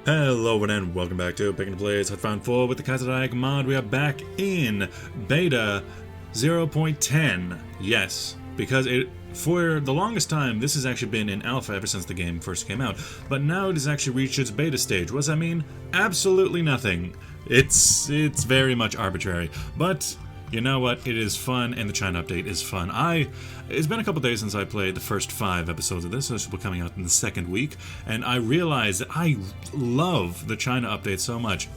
Hello and welcome back to Picking Plays Hotfound 4 with the Kaiserreich mod. We are back in beta 0.10. Yes, because for the longest time this has actually been in alpha ever since the game first came out, but now it has actually reached its beta stage. What does that mean? Absolutely nothing. It's very much arbitrary, but you know what? It is fun, and the China update is fun. It's been a couple days since I played the first 5 episodes of this, so this will be coming out in the second week, and I realized that I love the China update so much.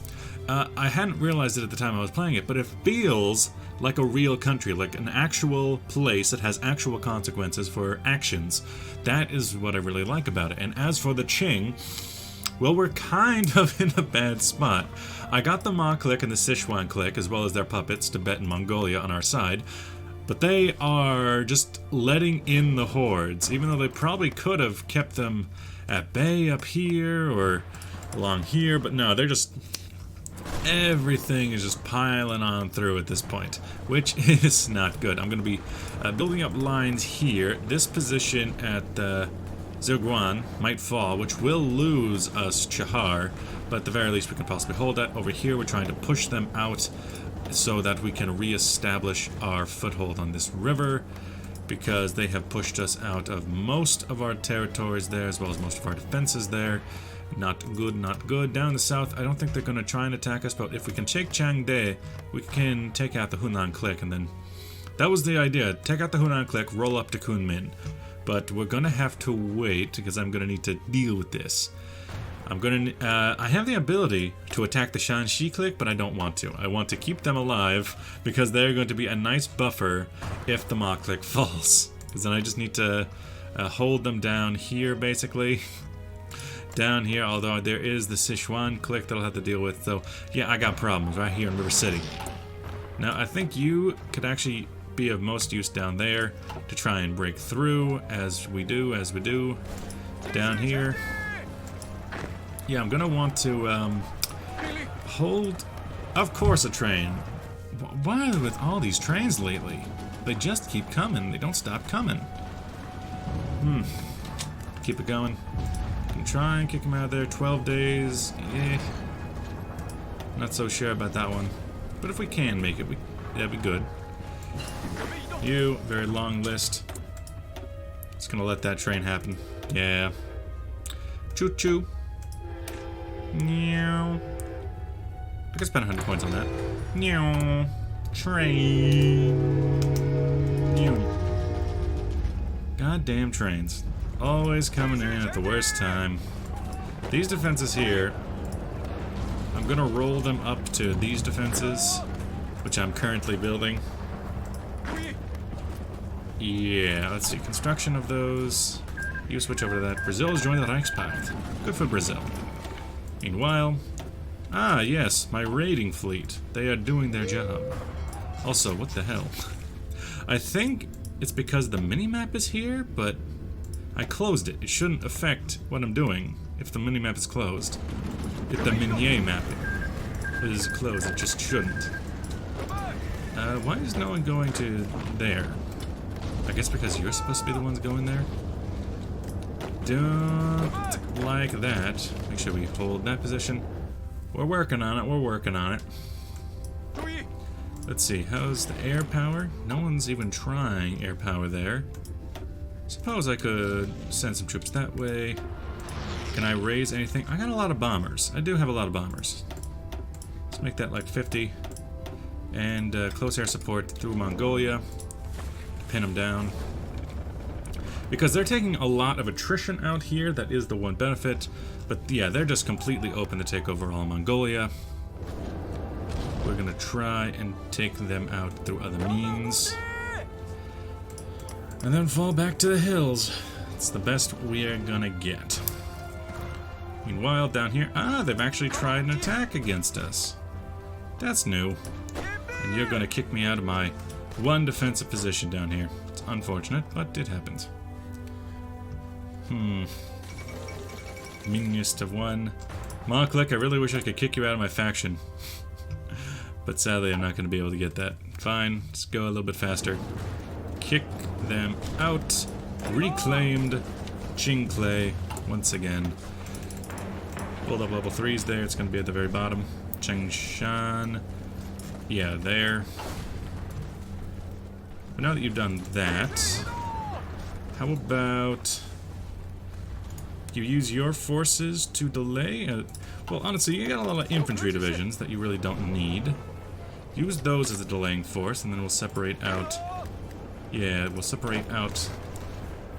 I hadn't realized it at the time I was playing it, but it feels like a real country, like an actual place that has actual consequences for actions. That is what I really like about it. And as for the Qing, well, we're kind of in a bad spot. I got the Ma clique and the Sichuan clique, as well as their puppets, Tibet and Mongolia, on our side, but they are just letting in the hordes, even though they probably could have kept them at bay up here or along here, but no, they're just... everything is just piling on through at this point, which is not good. I'm going to be building up lines here. This position at Zheguan might fall, which will lose us Chahar, but at the very least we can possibly hold that. Over here we're trying to push them out so that we can re-establish our foothold on this river, because they have pushed us out of most of our territories there, as well as most of our defenses there. Not good, not good. Down the south, I don't think they're going to try and attack us, but if we can take Changde, we can take out the Hunan clique, and then... that was the idea. Take out the Hunan clique, roll up to Kunmin. But we're going to have to wait, because I'm going to need to deal with this. I have the ability to attack the Shanxi clique, but I don't want to. I want to keep them alive, because they're going to be a nice buffer if the Ma clique falls. Because then I just need to hold them down here, basically. Down here, although there is the Sichuan clique that I'll have to deal with. So, yeah, I got problems right here in River City. Now, I think you could actually be of most use down there to try and break through, as we do. Down here. Yeah, I'm gonna want to hold, of course, a train. Why with all these trains lately? They just keep coming. They don't stop coming. Keep it going. Can try and kick him out of there. 12 days. Not so sure about that one. But if we can make it, that'd be good. You, very long list. Just gonna let that train happen. Yeah. Choo choo. Meow. I could spend 100 points on that. Meow. Train. Meow. Goddamn trains. Always coming in at the worst time. These defenses here, I'm gonna roll them up to these defenses, which I'm currently building. Yeah, let's see. Construction of those. You switch over to that. Brazil has joined the Reichspakt. Good for Brazil. Meanwhile, yes, my raiding fleet. They are doing their job. Also, what the hell? I think it's because the minimap is here, but I closed it. It shouldn't affect what I'm doing if the minimap is closed. If the minier map is closed, it just shouldn't. Why is no one going to there? I guess because you're supposed to be the ones going there? Don't like that. Make sure we hold that position. We're working on it. Let's see, how's the air power? No one's even trying air power there. Suppose I could send some troops that way. Can I raise anything? I got a lot of bombers. I do have a lot of bombers. Let's make that like 50. And close air support through Mongolia. Pin them down. Because they're taking a lot of attrition out here. That is the one benefit. But yeah, they're just completely open to take over all Mongolia. We're going to try and take them out through other means. And then fall back to the hills. It's the best we are gonna get. Meanwhile, down here... they've actually tried an attack against us. That's new. And you're gonna kick me out of my one defensive position down here. It's unfortunate, but it happens. Meanest of one. Ma clique, I really wish I could kick you out of my faction. But sadly, I'm not gonna be able to get that. Fine, just go a little bit faster. Kick them out. Reclaimed Qing clay once again. Build up level 3s there. It's going to be at the very bottom. Changshan. Yeah, there. But now that you've done that, how about you use your forces to delay? Well, honestly, you got a lot of infantry divisions that you really don't need. Use those as a delaying force, and then we'll separate out... Yeah, we'll separate out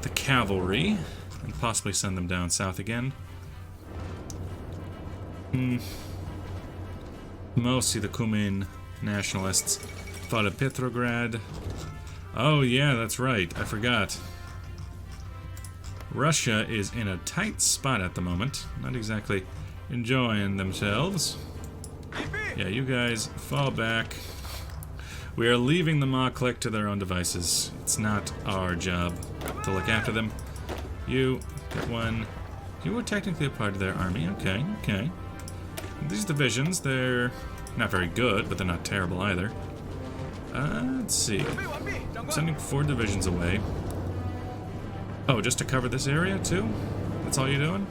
the cavalry, and possibly send them down south again. Mostly the Kumin nationalists fought at Petrograd. Oh yeah, that's right, I forgot. Russia is in a tight spot at the moment, not exactly enjoying themselves. Yeah, you guys fall back. We are leaving the Ma clique to their own devices. It's not our job to look after them. You get one. You were technically a part of their army. Okay, okay. These divisions, they're not very good, but they're not terrible either. Let's see. I'm sending 4 divisions away. Oh, just to cover this area too? That's all you're doing?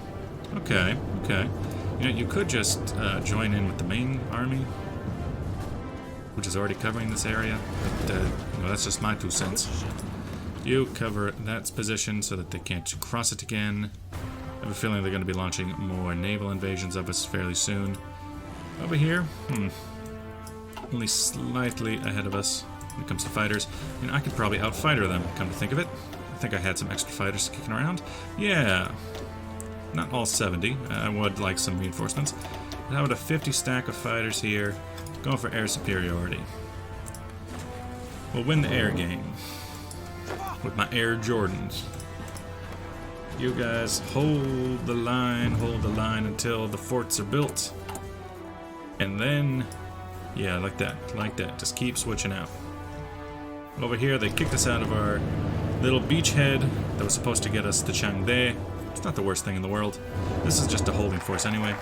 Okay, okay. You know, you could just join in with the main army, which is already covering this area, but you know, that's just my 2 cents. You cover that position so that they can't cross it again. I have a feeling they're going to be launching more naval invasions of us fairly soon. Over here, only slightly ahead of us when it comes to fighters. I mean, I could probably outfighter them, come to think of it. I think I had some extra fighters kicking around. Yeah, not all 70. I would like some reinforcements. How about a 50 stack of fighters here, going for air superiority. We'll win the air game with my Air Jordans. You guys hold the line until the forts are built. And then, yeah, like that. Just keep switching out. Over here, they kicked us out of our little beachhead that was supposed to get us to Yangtze. It's not the worst thing in the world. This is just a holding force anyway.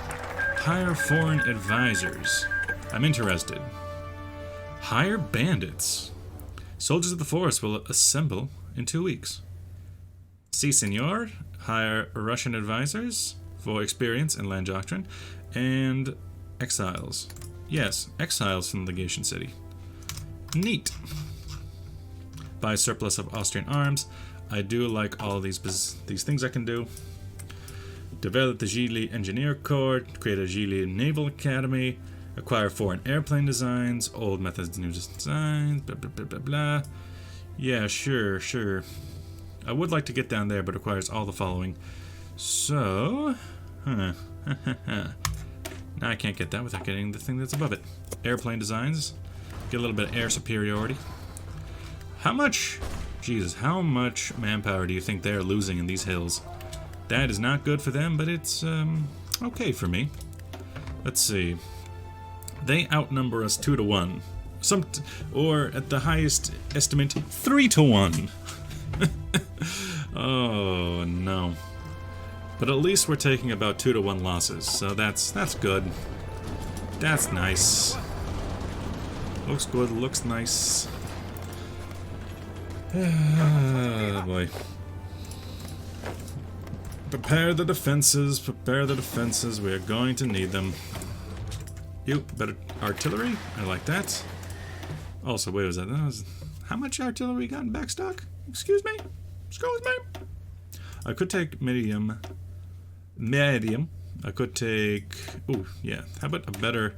Hire foreign advisors. I'm interested. Hire bandits. Soldiers of the forest will assemble in 2 weeks. Si, senor. Hire Russian advisors for experience in land doctrine. And exiles. Yes, exiles from the legation city. Neat. Buy surplus of Austrian arms. I do like all these things I can do. Develop the Gili Engineer Corps. Create a Gili Naval Academy. Acquire foreign airplane designs. Old methods, new designs. Blah, blah, blah, blah, blah. Yeah, sure, sure. I would like to get down there, but it requires all the following. So... Now I can't get that without getting the thing that's above it. Airplane designs. Get a little bit of air superiority. How much... Jesus, how much manpower do you think they're losing in these hills? That is not good for them, but it's, okay for me. Let's see. They outnumber us 2 to 1. Or, at the highest estimate, 3 to 1. Oh, no. But at least we're taking about 2 to 1 losses, so that's good. That's nice. Looks good, looks nice. Oh, boy. Prepare the defenses, we are going to need them. You, better artillery, I like that. Also, wait, was that how much artillery we got in backstock? Excuse me? Excuse me? I could take medium. I could take, ooh, yeah, how about a better,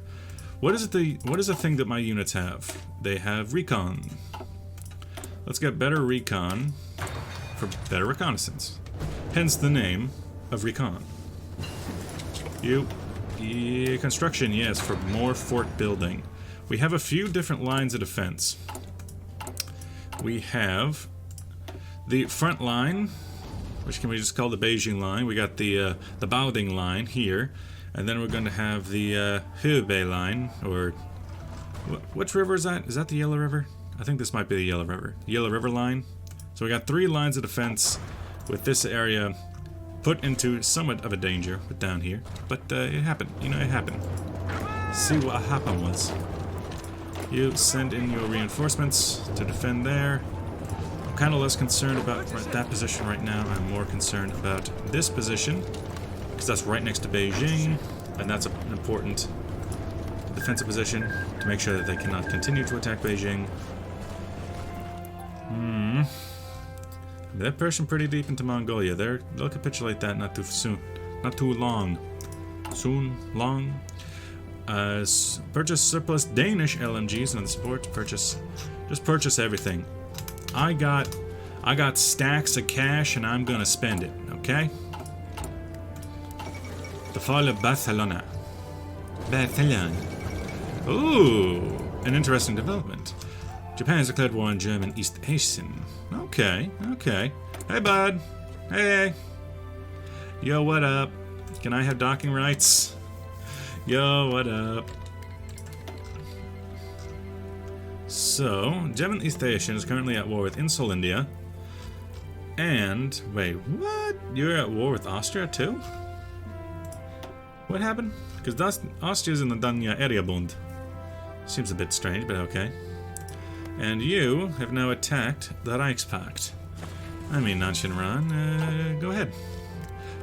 what is the thing that my units have? They have recon. Let's get better recon for better reconnaissance. Hence the name of recon. Construction, yes, for more fort building. We have a few different lines of defense. We have the front line, which can we just call the Beijing line. We got the Baoding line here, and then we're going to have the Hebei line, or which river is that? Is that the Yellow River? I think this might be the Yellow River. Yellow River line. So we got 3 lines of defense with this area put into somewhat of a danger with down here. But it happened. You know, it happened. See what happened was. You send in your reinforcements to defend there. I'm kind of less concerned about that position right now. I'm more concerned about this position. because that's right next to Beijing, and that's an important defensive position to make sure that they cannot continue to attack Beijing. They're pushing pretty deep into Mongolia. They'll capitulate that not too soon, not too long. Soon, long. Purchase surplus Danish LMGs and the support. Just purchase everything. I got stacks of cash and I'm gonna spend it. Okay. The fall of Barcelona. Ooh, an interesting development. Japan has declared war on German East Asian. Okay. Hey, bud. Hey. Yo, what up? Can I have docking rights? Yo, what up? So, German East Asian is currently at war with Insul, India. And, wait, what? You're at war with Austria, too? What happened? Because Austria's in the Danya Area Bund. Seems a bit strange, but okay. And you have now attacked the Reichspakt. I mean, Nanshinran, go ahead.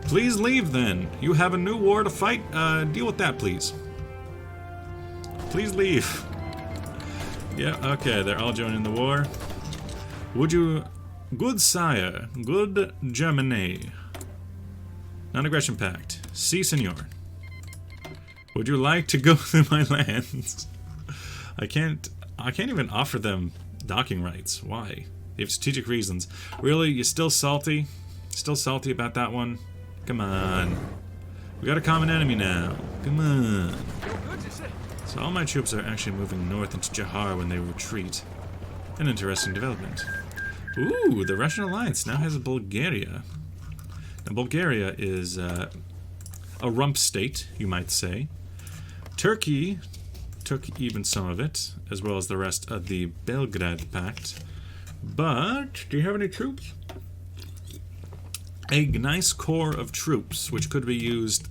Please leave, then. You have a new war to fight. Deal with that, please. Please leave. Yeah, okay, they're all joining the war. Would you... Good sire. Good Germany. Non-aggression pact. Si, senor. Would you like to go through my lands? I can't even offer them docking rights. Why? You have strategic reasons. Really? You're still salty? Still salty about that one? Come on. We got a common enemy now. Come on. So all my troops are actually moving north into Johar when they retreat. An interesting development. Ooh, the Russian alliance now has Bulgaria. Now Bulgaria is a rump state, you might say. Turkey took even some of it, as well as the rest of the Belgrade Pact. But, do you have any troops? A nice core of troops, which could be used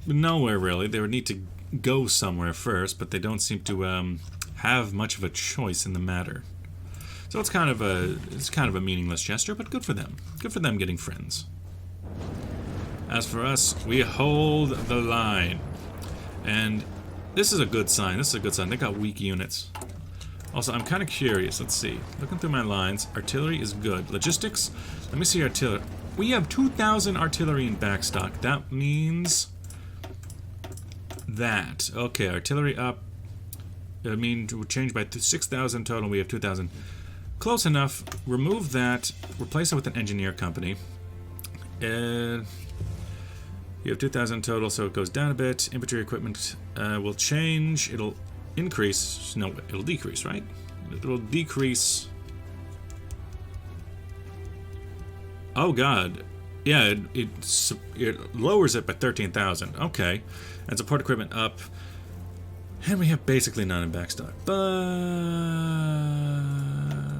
nowhere really. They would need to go somewhere first, but they don't seem to have much of a choice in the matter. So it's kind of a meaningless gesture, but good for them. Good for them getting friends. As for us, we hold the line. And this is a good sign. This is a good sign. They got weak units. Also, I'm kind of curious. Let's see. Looking through my lines, artillery is good. Logistics, let me see artillery. We have 2,000 artillery in backstock. That means that. Okay, artillery up. I mean, we'll change by 6,000 total. We have 2,000. Close enough. Remove that. Replace it with an engineer company. You have 2,000 total, so it goes down a bit. Infantry equipment will change. It'll increase. No, it'll decrease, right? It'll decrease. Oh, God. Yeah, it lowers it by 13,000. Okay. And support equipment up. And we have basically none in backstock. But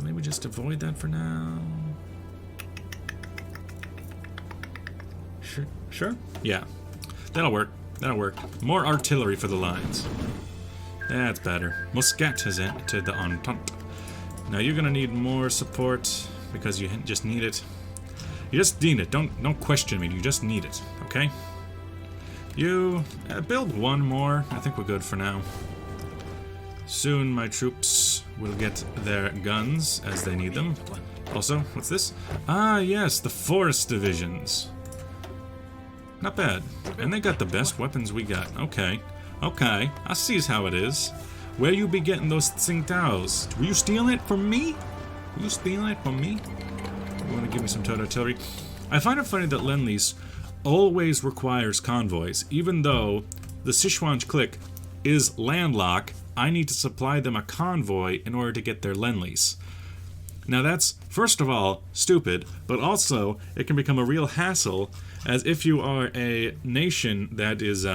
maybe just avoid that for now. Sure? Yeah. That'll work. That'll work. More artillery for the lines. That's better. Muscat has entered the Entente. Now you're gonna need more support because you just need it. You just need it. Don't question me. You just need it. Okay? You build one more. I think we're good for now. Soon my troops will get their guns as they need them. Also, what's this? Ah, yes, the forest divisions. Not bad. And they got the best weapons we got. Okay. Okay. I sees how it is. Where you be getting those Tsingtaos? Were you stealing it from me? Were you stealing it from me? You want to give me some total artillery? I find it funny that Lend-Lease always requires convoys. Even though the Sichuan clique is landlocked, I need to supply them a convoy in order to get their Lend-Lease. Now that's, first of all, stupid, but also it can become a real hassle, as if you are a nation that is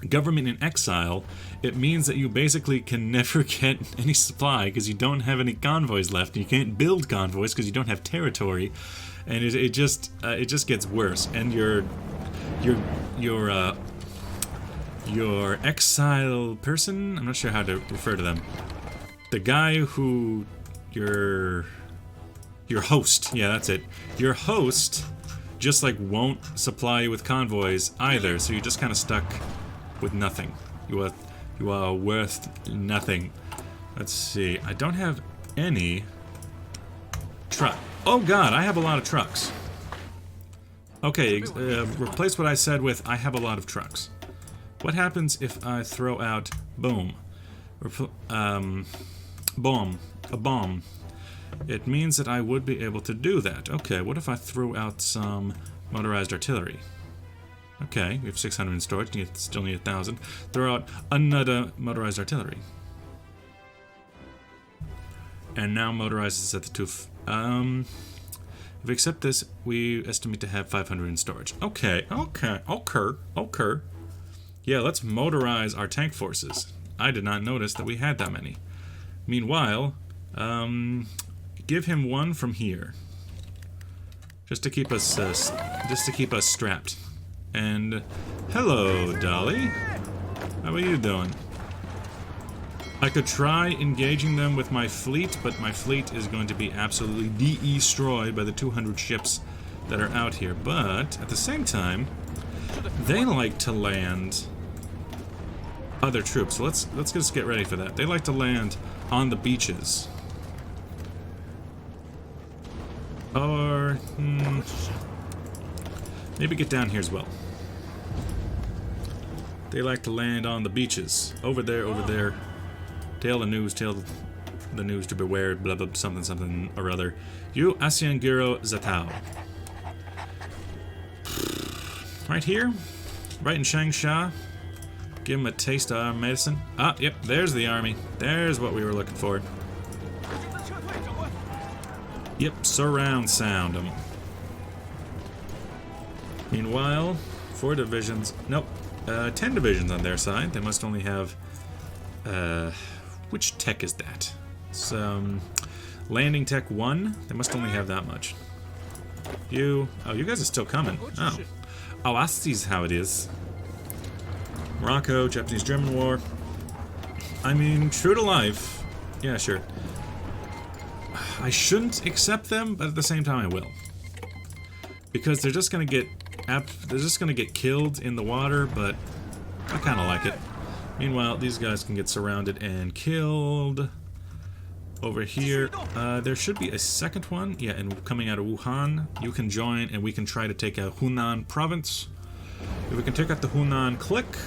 government in exile, it means that you basically can never get any supply because you don't have any convoys left. You can't build convoys because you don't have territory, and it just gets worse. And your exile person, I'm not sure how to refer to them. The guy who your host, yeah, that's it. Your host just like won't supply you with convoys either, so you're just kind of stuck with nothing. You are worth nothing. Let's see. I don't have any truck. Oh god, I have a lot of trucks. Okay, replace what I said with I have a lot of trucks. What happens if I throw out boom? Bomb. A bomb. It means that I would be able to do that. Okay, what if I threw out some motorized artillery? Okay, we have 600 in storage, still need 1,000. Throw out another motorized artillery. And now motorized is at the if we accept this, we estimate to have 500 in storage. Okay. Yeah, let's motorize our tank forces. I did not notice that we had that many. Meanwhile, give him one from here, just to keep us strapped. And hello, Dolly. How are you doing? I could try engaging them with my fleet, but my fleet is going to be absolutely destroyed by the 200 ships that are out here. But at the same time, they like to land other troops. So let's just get ready for that. They like to land on the beaches. Or maybe get down here as well. They like to land on the beaches. Over there. Tell the news to beware, blah blah something or other. You Asiangiro Zatao. Right here? Right in Changsha. Give him a taste of our medicine. Ah, yep, there's the army. There's what we were looking for. Yep, surround sound them. Meanwhile, 4 divisions. Nope. 10 divisions on their side. They must only have... which tech is that? It's, landing tech 1. They must only have that much. You... Oh, you guys are still coming. Oh. Oh, I see how it is. Morocco, Japanese-German War. I mean, true to life. Yeah, sure. I shouldn't accept them, but at the same time I will. Because they're just gonna get... They're just gonna get killed in the water, but I kinda like it. Meanwhile, these guys can get surrounded and killed. Over here, there should be a second one. Yeah, and coming out of Wuhan, you can join and we can try to take out Hunan province. If we can take out the Hunan clique,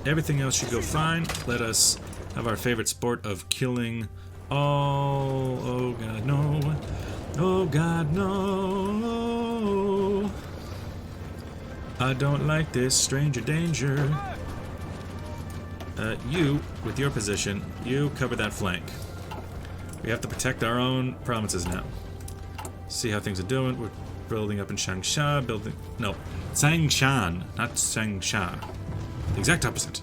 everything else should go fine. Let us have our favorite sport of killing all... Oh god, no. Oh god, no. I don't like this stranger danger. You, with your position, you cover that flank. We have to protect our own provinces now. See how things are doing. We're building up in Changsha, no, Changshan, not Changsha. The exact opposite.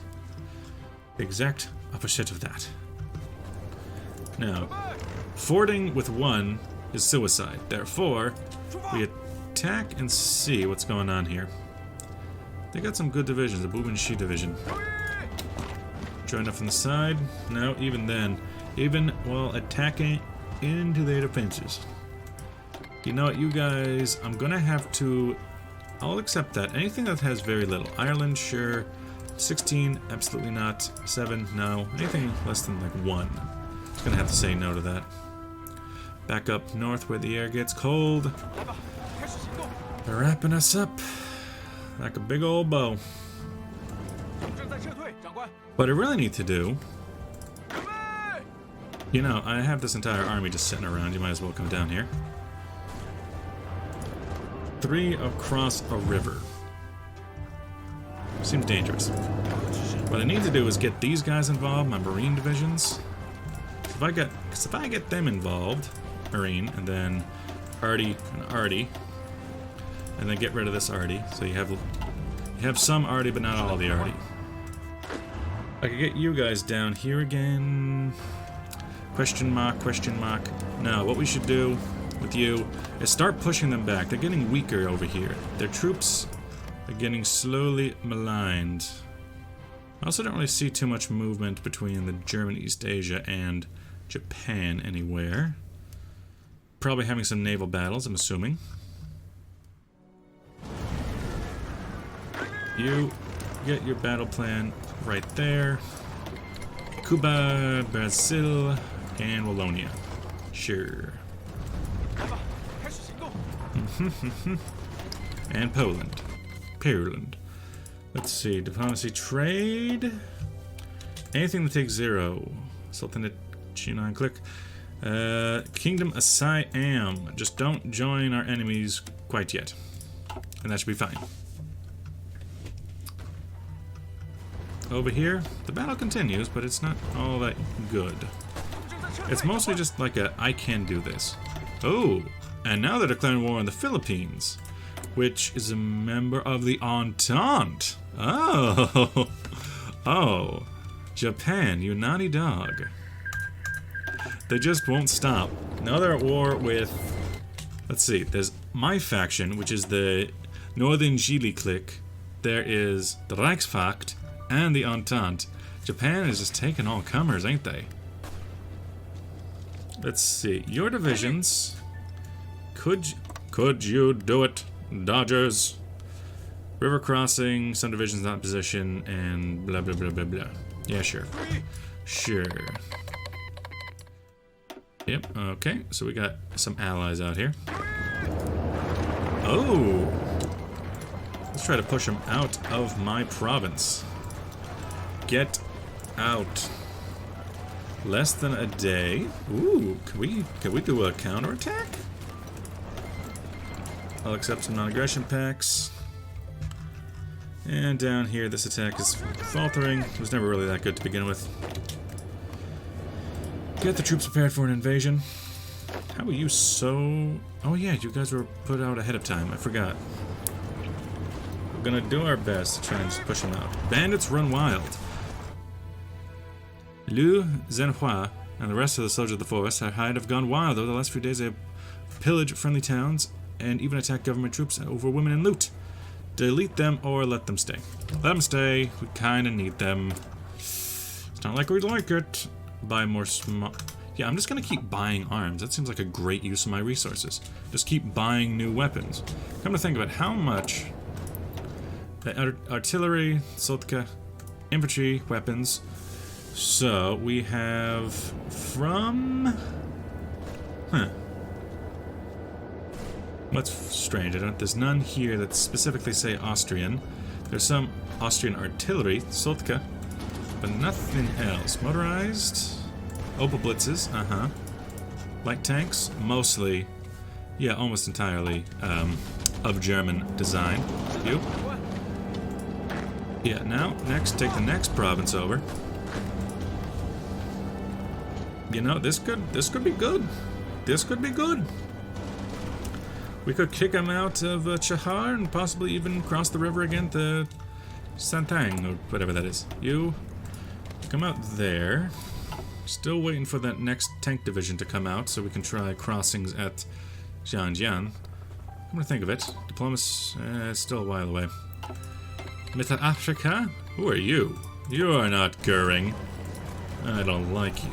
The exact opposite of that. Now, fording with 1 is suicide. Therefore, we attack and see what's going on here. They got some good divisions, the Bubenshi division. Join up from the side. No, even then. Even while attacking into their defenses. You know what, you guys, I'm gonna have to... I'll accept that. Anything that has very little. Ireland, sure. 16, absolutely not. 7, no. Anything less than like 1. I'm gonna have to say no to that. Back up north where the air gets cold. They're wrapping us up like a big old bow. What I really need to do... You know, I have this entire army just sitting around. You might as well come down here. 3 across a river. Seems dangerous. What I need to do is get these guys involved, my marine divisions. If I get them involved, marine, and then Arty and Arty, and then get rid of this Arty, so you have some Arty, but not all the Arty. I could get you guys down here again. Question mark, question mark. No, what we should do with you is start pushing them back. They're getting weaker over here. Their troops are getting slowly maligned. I also don't really see too much movement between the German East Asia and Japan anywhere. Probably having some naval battles, I'm assuming. You get your battle plan right there. Cuba, Brazil, and Wallonia. Sure. And Poland. Poland. Let's see. Diplomacy, trade. Anything that takes 0. Sultanate, Qing click. Kingdom of Siam. Just don't join our enemies quite yet. And that should be fine. Over here, the battle continues, but it's not all that good. It's mostly just like a, I can do this. Oh, and now they're declaring war on the Philippines, which is a member of the Entente. Oh, oh, Japan, you naughty dog. They just won't stop. Now they're at war with, let's see, there's my faction, which is the Northern Gili clique. There is the Reichspakt and the Entente. Japan is just taking all comers, ain't they? Let's see. Your divisions. Could you do it, Dodgers? River crossing, some divisions not in position, and blah blah blah blah blah. Yeah, sure. Sure. Yep, okay. So we got some allies out here. Oh! Let's try to push them out of my province. Get out. Less than a day. Ooh, can we do a counterattack? I'll accept some non-aggression packs. And down here, this attack is faltering. It was never really that good to begin with. Get the troops prepared for an invasion. How are you so... Oh yeah, you guys were put out ahead of time. I forgot. We're gonna do our best to try and just push them out. Bandits run wild. Liu Zhenhua and the rest of the soldiers of the forest have gone wild over the last few days. They have pillaged friendly towns and even attacked government troops over women and loot. Delete them or let them stay. Let them stay. We kind of need them. It's not like we'd like it. Buy more Yeah, I'm just going to keep buying arms. That seems like a great use of my resources. Just keep buying new weapons. Come to think of it, how much... Artillery, Sotka, infantry, weapons... So, we have from... Huh. What's strange, there's none here that specifically say Austrian. There's some Austrian artillery, Sotka, but nothing else. Motorized? Opel Blitzes, Light tanks, mostly, yeah, almost entirely, of German design. You? Yeah, now, next, take the next province over. You know, this could be good. This could be good. We could kick them out of Chahar and possibly even cross the river again to Santang, or whatever that is. You come out there. Still waiting for that next tank division to come out so we can try crossings at Xianjian. I'm gonna think of it. Diplomacy, still a while away. Mittel Africa? Who are you? You are not Goering. I don't like you.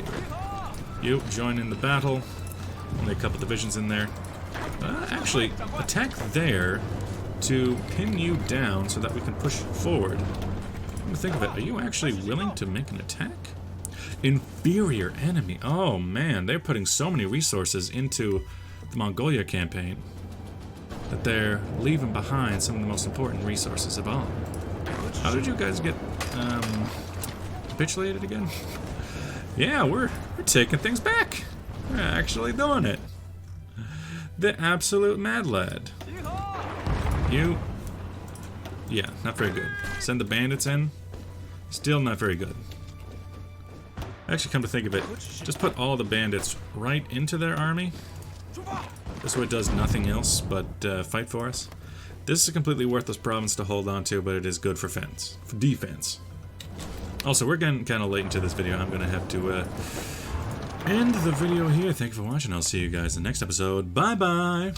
You join in the battle. Only a couple divisions in there. Actually, attack there to pin you down so that we can push forward. Come to think of it, are you actually willing to make an attack? Inferior enemy. Oh man, they're putting so many resources into the Mongolia campaign that they're leaving behind some of the most important resources of all. How did you guys get capitulated again? Yeah, we're taking things back. We're actually doing it. The absolute mad lad. You... Yeah, not very good. Send the bandits in. Still not very good. Actually, come to think of it, just put all the bandits right into their army. This way it does nothing else but fight for us. This is a completely worthless province to hold on to, but it is good for defense. Also, we're getting kind of late into this video. I'm going to have to end the video here. Thank you for watching. I'll see you guys in the next episode. Bye-bye!